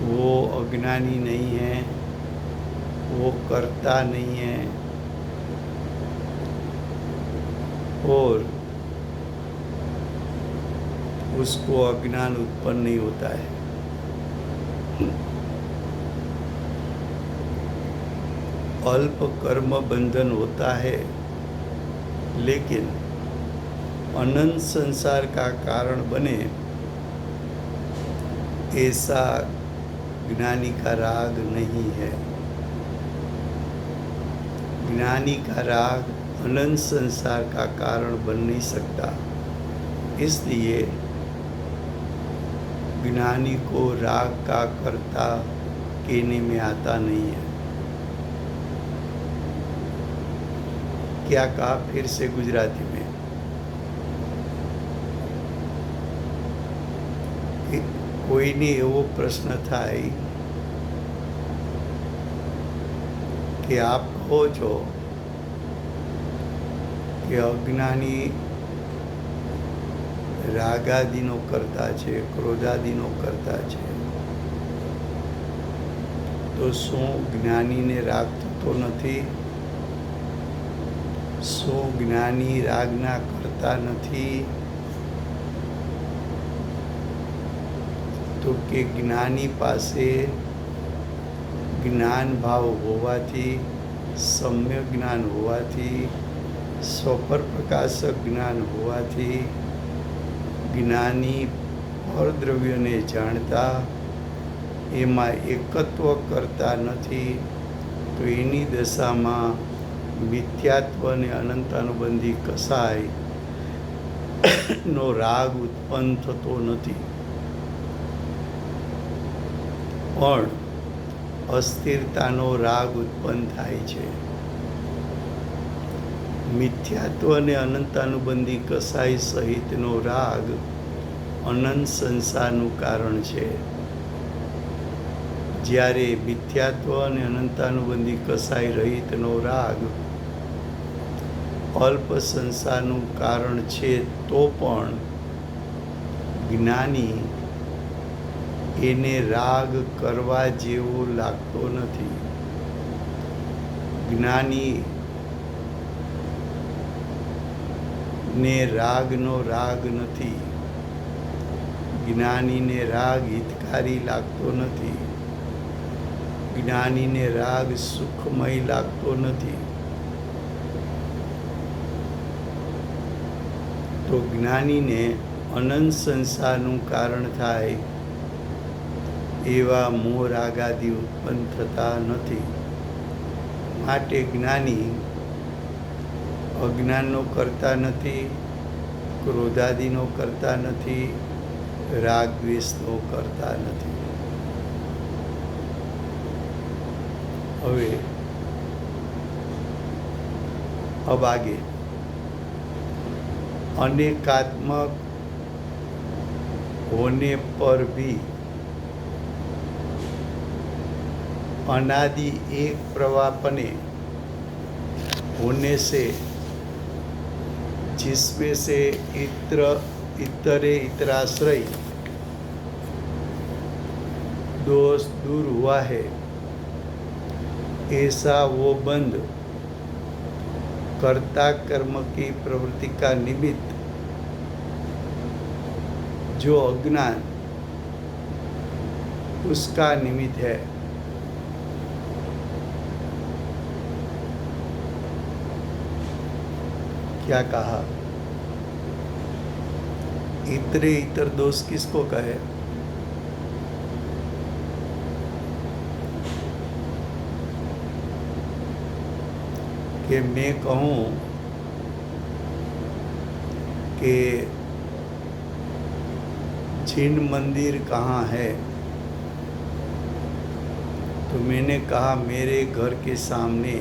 Speaker 1: वो अज्ञानी नहीं है, वो कर्ता नहीं है, और उसको अज्ञान उत्पन्न नहीं होता है। अल्प कर्म बंधन होता है, लेकिन अनंत संसार का कारण बने ऐसा ज्ञानी का राग नहीं है। ज्ञानी का राग अनंत संसार का कारण बन नहीं सकता। इसलिए ज्ञानी को राग का कर्ता कहने में आता नहीं है। क्या कहा फिर से गुजराती में? કોઈને એવો પ્રશ્ન થાય કે આપ કહો છો કે અજ્ઞાની રાગાદિનો કરતા છે, ક્રોધાદિનો કરતા છે, તો શું જ્ઞાનીને રાગ થતો નથી? શું જ્ઞાની રાગના કરતા નથી? તો કે જ્ઞાની પાસે જ્ઞાન ભાવ હોવાથી, સમ્યક જ્ઞાન હોવાથી, સ્વપર પ્રકાશક જ્ઞાન હોવાથી જ્ઞાની પરદ્રવ્યને જાણતા એમાં એકત્વ કરતા નથી, તો એની દશામાં મિથ્યાત્વ અને અનંતાનુબંધી કસાયનો રાગ ઉત્પન્ન થતો નથી, પણ અસ્થિરતાનો રાગ ઉત્પન્ન થાય છે. મિથ્યાત્વ અને અનંતાનુબંધી કસાય સહિતનો રાગ અનંત સંસારનું કારણ છે. જ્યારે મિથ્યાત્વ અને અનંતાનુબંધી કસાય રહિતનો રાગ અલ્પ સંસારનું કારણ છે, તો પણ જ્ઞાની એને રાગ કરવા જેવો લાગતો નથી. જ્ઞાની ને રાગનો રાગ નથી. જ્ઞાનીને રાગ હિતકારી લાગતો નથી. જ્ઞાનીને રાગ સુખમય લાગતો નથી. તો જ્ઞાનીને અનંત સંસારનું કારણ થાય એવા મોહ રાગાદિ ઉત્પન્ન થતા નથી. માટે જ્ઞાની અજ્ઞાનનો કરતા નથી, ક્રોધાદિનો કરતા નથી, રાગ દ્વેષનો કરતા નથી. હવે अब आगे अनेकात्मक होने पर भी अनादि एक प्रवापने होने से जिसमें से इतराश्रय दोष दूर हुआ है, ऐसा वो बंध कर्ता कर्म की प्रवृत्ति का निमित्त जो अज्ञान उसका निमित्त है. क्या कहा? इतरे इतर दोष किसको कहे? कि मैं कहूँ कि जिन मंदिर कहाँ है, तो मैंने कहा मेरे घर के सामने।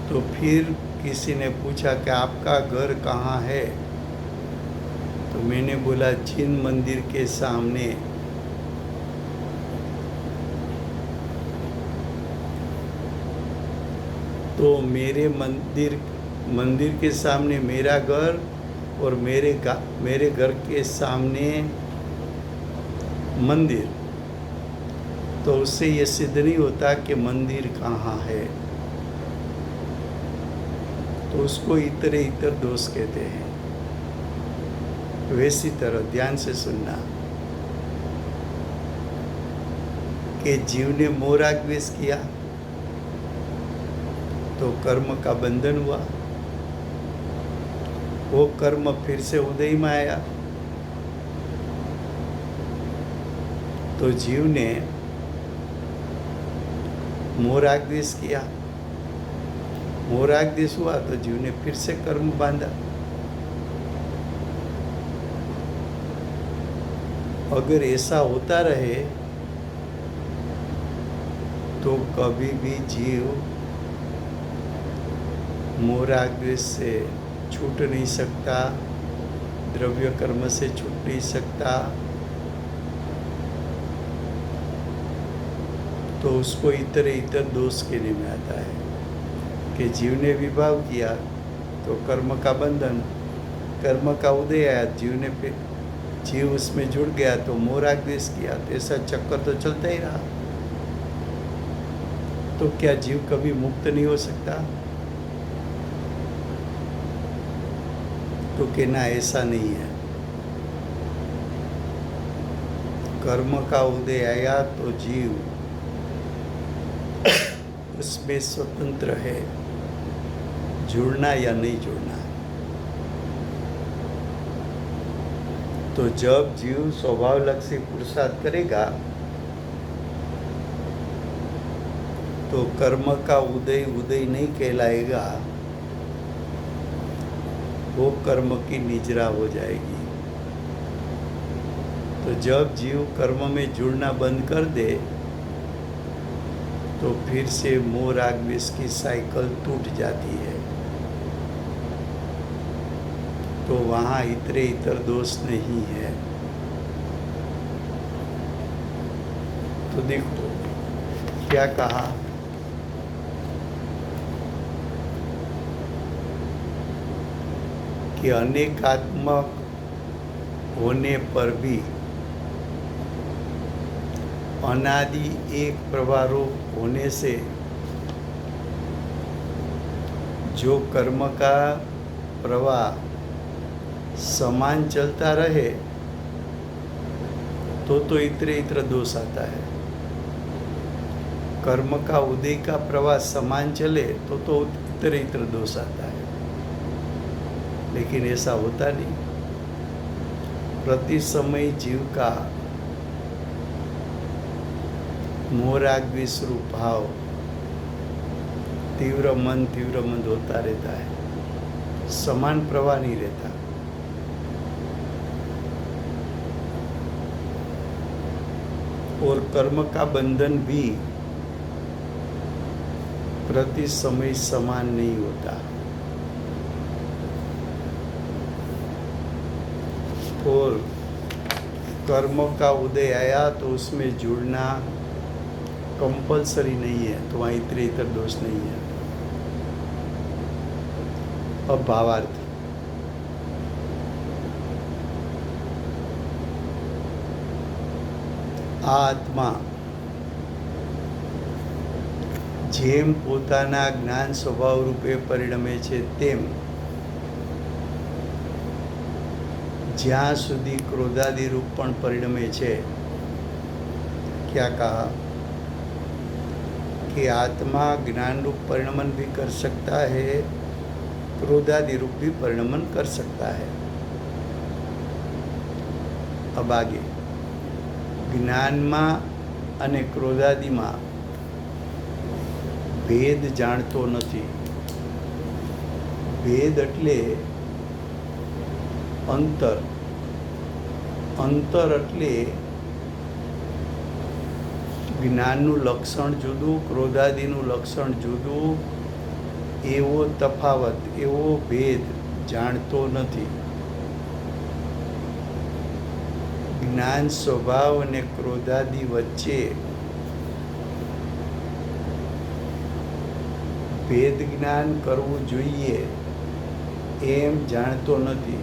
Speaker 1: तो फिर किसी ने पूछा कि आपका घर कहाँ है, तो मैंने बोला जिन मंदिर के सामने। तो मेरे मंदिर के सामने मेरा घर और मेरे घर के सामने मंदिर, तो उससे ये सिद्ध नहीं होता कि मंदिर कहाँ है। तो उसको इतरे इतर दोष कहते हैं। वैसी तरह ध्यान से सुनना कि जीव ने मोह राग द्वेष किया तो कर्म का बंधन हुआ, वो कर्म फिर से उदय में आया। तो जीव ने मोह राग द्वेष किया, मोह राग द्वेष हुआ तो जीव ने फिर से कर्म बांधा। अगर ऐसा होता रहे तो कभी भी जीव मोह राग द्वेष से छूट नहीं सकता, द्रव्य कर्म से छूट नहीं सकता। तो उसको इतर इतर दोष कहने में आता है कि जीव ने विभाव किया तो कर्म का बंधन, कर्म का उदय आया, जीव उसमें जुड़ गया तो मोह राग द्वेष किया, तो ऐसा चक्कर तो चलता ही रहा। तो क्या जीव कभी मुक्त नहीं हो सकता? तो कहना ऐसा नहीं है। कर्म का उदय आया तो जीव उसमें स्वतंत्र है, जुड़ना या नहीं जुड़ना। तो जब जीव स्वभाव लक्षी पुरुषार्थ करेगा तो कर्म का उदय नहीं कहलाएगा, वो कर्म की निजरा हो जाएगी। तो जब जीव कर्म में जुड़ना बंद कर दे तो फिर से मोह राग द्वेष की साइकिल टूट जाती है। तो वहाँ इतरे इतर दोष नहीं है। तो देखो क्या कहा कि अनेकात्मक होने पर भी अनादि एक प्रवाह होने से जो कर्म का प्रवाह समान चलता रहे तो इतरे इतर दोष आता है। कर्म का उदय का प्रवाह समान चले तो इतरे इतर दोष आता है। लेकिन ऐसा होता नहीं। प्रति समय जीव का मोह राग द्वेष रूप भाव तीव्र मंद होता रहता है, समान प्रवाह नहीं रहता। और कर्म का बंधन भी प्रति समय समान नहीं होता। और कर्म का उदय आया तो उसमें जुड़ना कंपलसरी नहीं है, तो वहाँ इतरे इतर दोष नहीं है। अब भावार्थ, आत्मा જેમ પોતાના જ્ઞાન સ્વભાવ રૂપે પરિણમે છે તેમ જ્યાં સુધી ક્રોધાદિ रूप પણ પરિણમે છે। क्या कहा कि आत्मा ज्ञान रूप परिणमन भी कर सकता है, क्रोधादि रूप भी परिणमन कर सकता है। अब आगे ज्ञान में अने क्रोधादि में ભેદ જાણતો નથી. ભેદ એટલે અંતર. અંતર એટલે જ્ઞાનનું લક્ષણ જુદું, ક્રોધાદિનું લક્ષણ જુદું, એવો તફાવત, એવો ભેદ જાણતો નથી. જ્ઞાન સ્વભાવ અને ક્રોધાદિ વચ્ચે ભેદ જ્ઞાન કરવું જોઈએ એમ જાણતો નથી.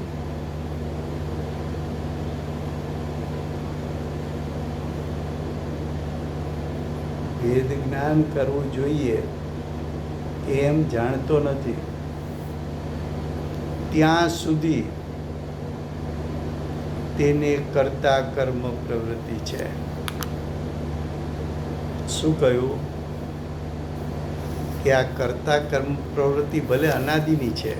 Speaker 1: ભેદ જ્ઞાન કરવું જોઈએ એમ જાણતો નથી. ત્યાં સુધી તેને કરતા કર્મ પ્રવૃત્તિ છે. શું કહ્યું? કે આ કરતા કર્મ પ્રવૃત્તિ ભલે અનાદિની છે,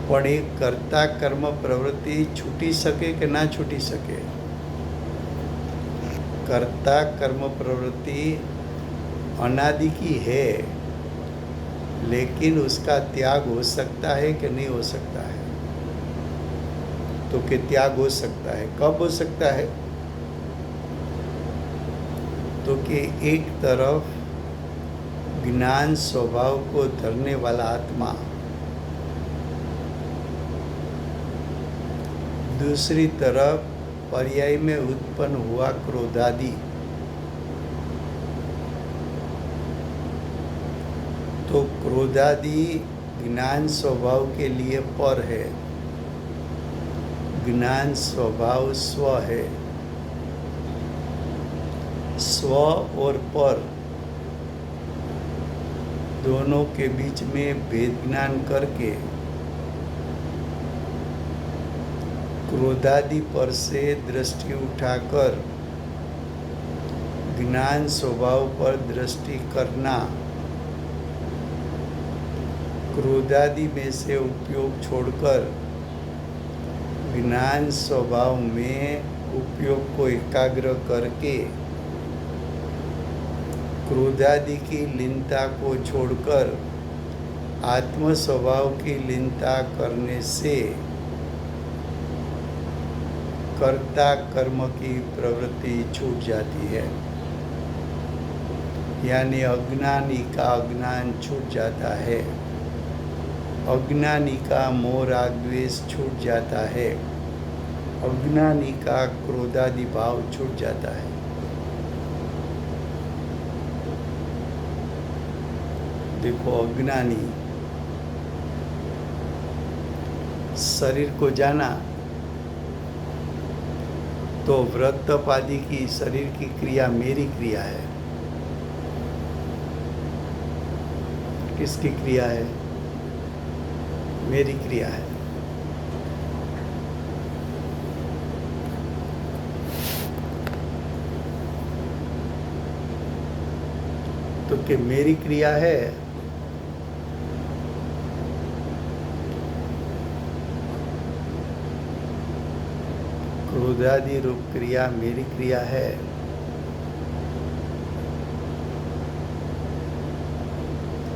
Speaker 1: પણ એ કરતા કર્મ પ્રવૃત્તિ છૂટી શકે કે ના છૂટી શકે? करता कर्म प्रवृत्ति अनादि की है, लेकिन उसका त्याग हो सकता है कि नहीं हो सकता है? तो कि त्याग हो सकता है. कब हो सकता है? तो कि एक तरफ ज्ञान स्वभाव को धरने वाला आत्मा, दूसरी तरफ पर्याय में उत्पन्न हुआ क्रोधादि. तो क्रोधादि ज्ञान स्वभाव के लिए पर है, ज्ञान स्वभाव स्व है. स्व और पर दोनों के बीच में भेद ज्ञान करके क्रोधादि पर से दृष्टि उठाकर ज्ञान स्वभाव पर दृष्टि करना, क्रोधादि में से उपयोग छोड़कर ज्ञान स्वभाव में उपयोग को एकाग्र करके क्रोधादि की लीनता को छोड़कर आत्म स्वभाव की लीनता करने से कर्ता कर्म की प्रवृत्ति छूट जाती है. यानी अज्ञानी का अज्ञान छूट जाता है, अज्ञानी का मोह राग द्वेष छूट जाता है, अज्ञानी का क्रोधादि भाव छूट जाता है. देखो, अज्ञानी शरीर को जाना तो व्रत तप आदि की शरीर की क्रिया मेरी क्रिया है. किसकी क्रिया है? मेरी क्रिया है. तो कि मेरी क्रिया है, क्रोधादि रूप क्रिया मेरी क्रिया है.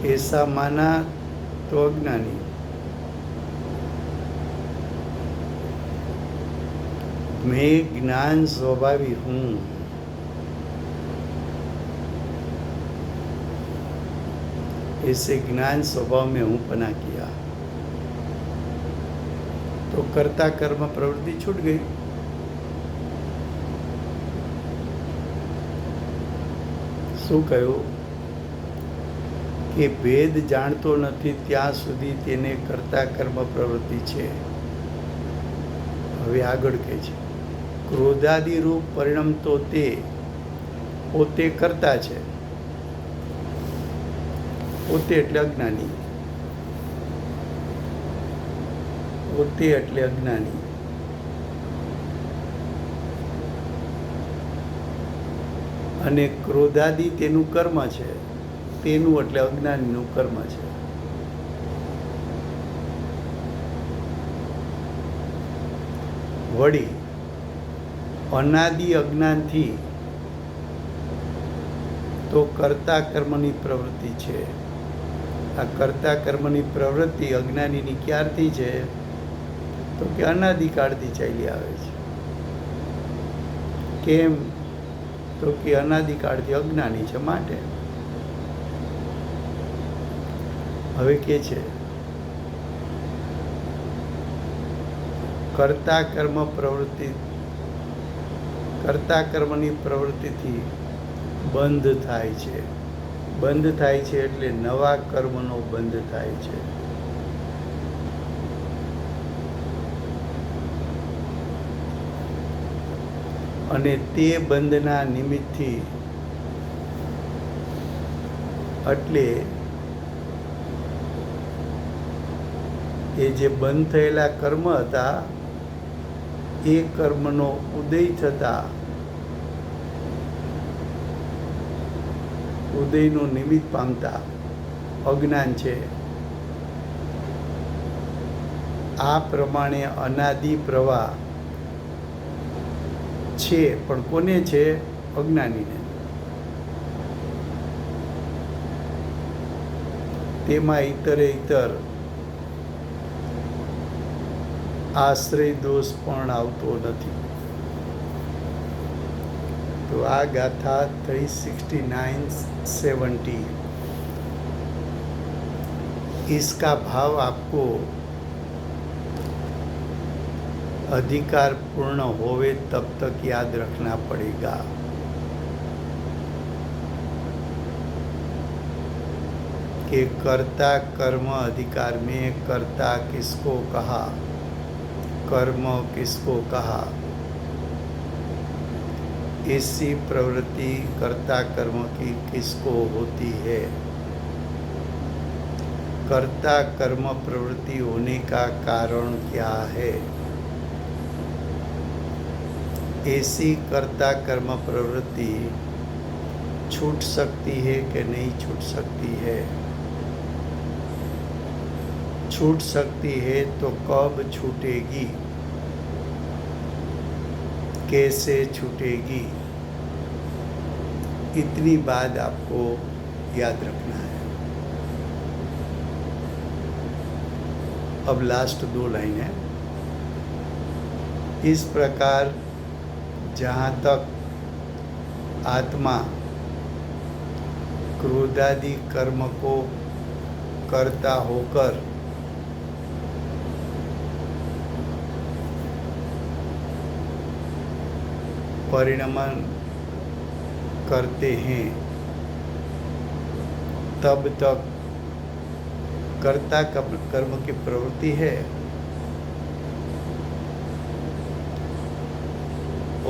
Speaker 1: ऐसा माना तो अज्ञानी. मैं ज्ञान स्वभावी हूँ, ऐसे ज्ञान स्वभाव में हूँ पना किया तो कर्ता कर्म प्रवृत्ति छूट गई. શું કહ્યું? કે ભેદ જાણતો નથી ત્યાં સુધી તેને કરતા કર્મ પ્રવૃત્તિ છે. હવે આગળ કહે છે, ક્રોધાદિ રૂપ પરિણામ તો તે પોતે કરતા છે. પોતે એટલે અજ્ઞાની. પોતે એટલે અજ્ઞાની. અને ક્રોધાદિ તેનું કર્મ છે. તેનું એટલે અજ્ઞાનીનું કર્મ છે. વળી અનાદિ અજ્ઞાનથી તો કર્તા કર્મની પ્રવૃત્તિ છે. આ કર્તા કર્મની પ્રવૃત્તિ અજ્ઞાનીની ક્યારથી છે? તો કે અનાદિકાળથી ચાલી આવે છે. કેમ? તો કે અનાદિકાળથી અજ્ઞાની છે માટે. હવે કે છે કર્તા કર્મની પ્રવૃત્તિથી બંધ થાય છે. બંધ થાય છે એટલે નવા કર્મનો બંધ થાય છે. અને તે બંધના નિમિત્તથી એટલે એ જે બંધ થયેલા કર્મ હતા એ કર્મનો ઉદય થતા ઉદયનું નિમિત્ત પામતા અજ્ઞાન છે. આ પ્રમાણે અનાદિ પ્રવાહ છે, પણ કોને છે? અજ્ઞાનીને. તેમાં ઇતરે ઇતર આશ્રય દોષ પણ આવતો નથી. તો આ ગાથા થઈ 69-70. इसका भाव आपको अधिकार पूर्ण होवे तब तक याद रखना पड़ेगा. कि कर्ता कर्म अधिकार में कर्ता किसको कहा, कर्म किसको कहा. ऐसी प्रवृत्ति कर्ता कर्म की किसको होती है. कर्ता कर्म प्रवृत्ति होने का कारण क्या है. ऐसी कर्ता कर्म प्रवृत्ति छूट सकती है कि नहीं छूट सकती है. छूट सकती है तो कब छूटेगी, कैसे छूटेगी, इतनी बात आपको याद रखना है. अब लास्ट 2 लाइन है. इस प्रकार जहाँ तक आत्मा क्रोधादि कर्म को करता होकर परिणमन करते हैं, तब तक कर्ता कर्म की प्रवृत्ति है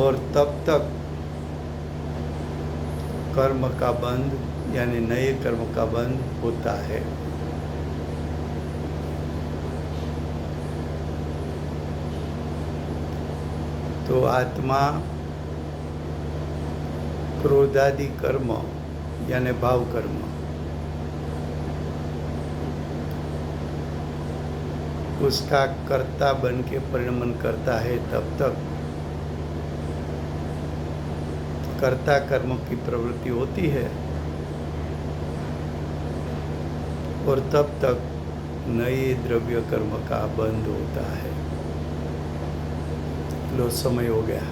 Speaker 1: और तब तक कर्म का बंध यानी नए कर्म का बंध होता है. तो आत्मा क्रोधादि कर्म यानी भाव कर्म उसका कर्ता बन के परिणमन करता है, तब तक कर्ता कर्म की प्रवृत्ति होती है और तब तक नए द्रव्य कर्म का बंध होता है. लो समय हो गया.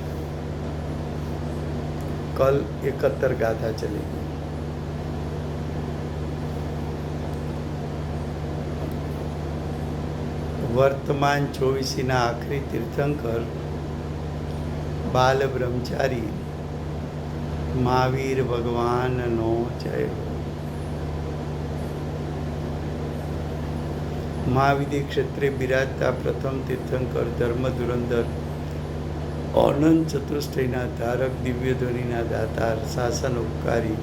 Speaker 1: कल 71 गाथा चलेगी. वर्तमान 24 आखरी तीर्थंकर बाल ब्रह्मचारी महावीर भगवान नो जय हो. महाविधि क्षेत्रे बिराजता प्रथम तीर्थंकर धर्म धुरंधर अनंत चतुष्टयना धारक दिव्य ध्वनिना दातार शासन उपकारी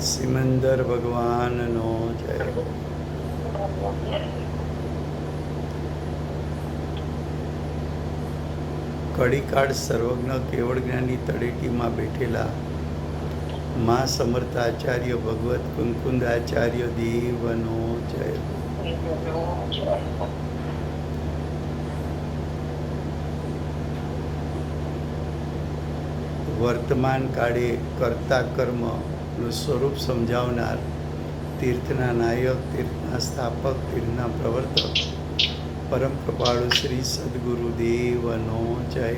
Speaker 1: सिमंदर भगवान नो जय हो. કડીકાળ સર્વજ્ઞ કેવળ જ્ઞાની તળેટીમાં બેઠેલા મા સમર્થાચાર્ય ભગવત કુંકુંદાચાર્ય દેવનો જય. વર્તમાન કાળે કર્તા કર્મનું સ્વરૂપ સમજાવનાર, તીર્થના નાયક, તીર્થના સ્થાપક, તીર્થના પ્રવર્તક, પરમ કૃપાળુ શ્રી સદગુરુ દેવનો જય.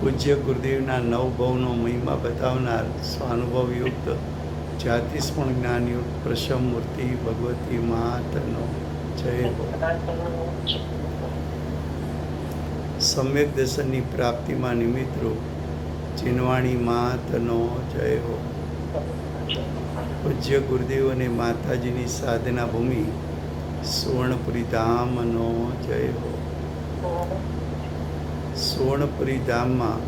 Speaker 1: પૂજ્ય ગુરુદેવના નવ ભવનો મહિમા બતાવનાર, સ્વાનુભવયુક્ત, જાતિસ્પણ જ્ઞાનયુક્ત પ્રસમ મૂર્તિ ભગવતી માતનો જય હો. સમ્યક દર્શનની પ્રાપ્તિમાં નિમિત્તરૂપ ચિનવાણી માતનો જય હો. પૂજ્ય ગુરુદેવ અને માતાજીની સાધના ભૂમિ સુવર્ણપુરી ધામનો જય હો. સુવર્ણપુરી ધામમાં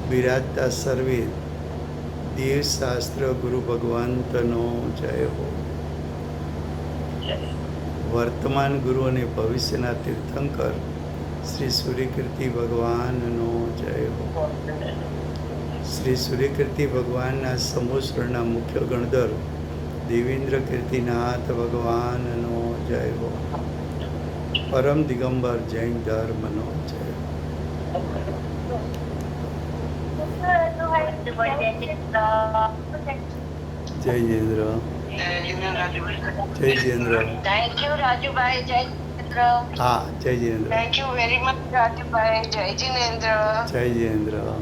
Speaker 1: બિરાજતા સર્વે દેવશાસ્ત્ર ગુરુ ભગવંતનો જય હો. વર્તમાન ગુરુ અને ભવિષ્યના તીર્થંકર શ્રી સૂર્યકીર્તિ ભગવાનનો જય હો. શ્રી સૂર્યકીર્તિ ભગવાનના સમોસરના મુખ્ય ગણધર દેવેન્દ્ર કીર્તિનાથ ભગવાનનો જય હો. પરમ દિગંબર જૈન ધર્મનો જય. જય જયેન્દ્ર. જય જયેન્દ્ર.
Speaker 2: Thank you Rajubhai. જય જિનેન્દ્ર.
Speaker 1: હા, જય Jayendra.
Speaker 2: Thank you very much Rajubhai. જય જિનેન્દ્ર.
Speaker 1: જય જયેન્દ્ર.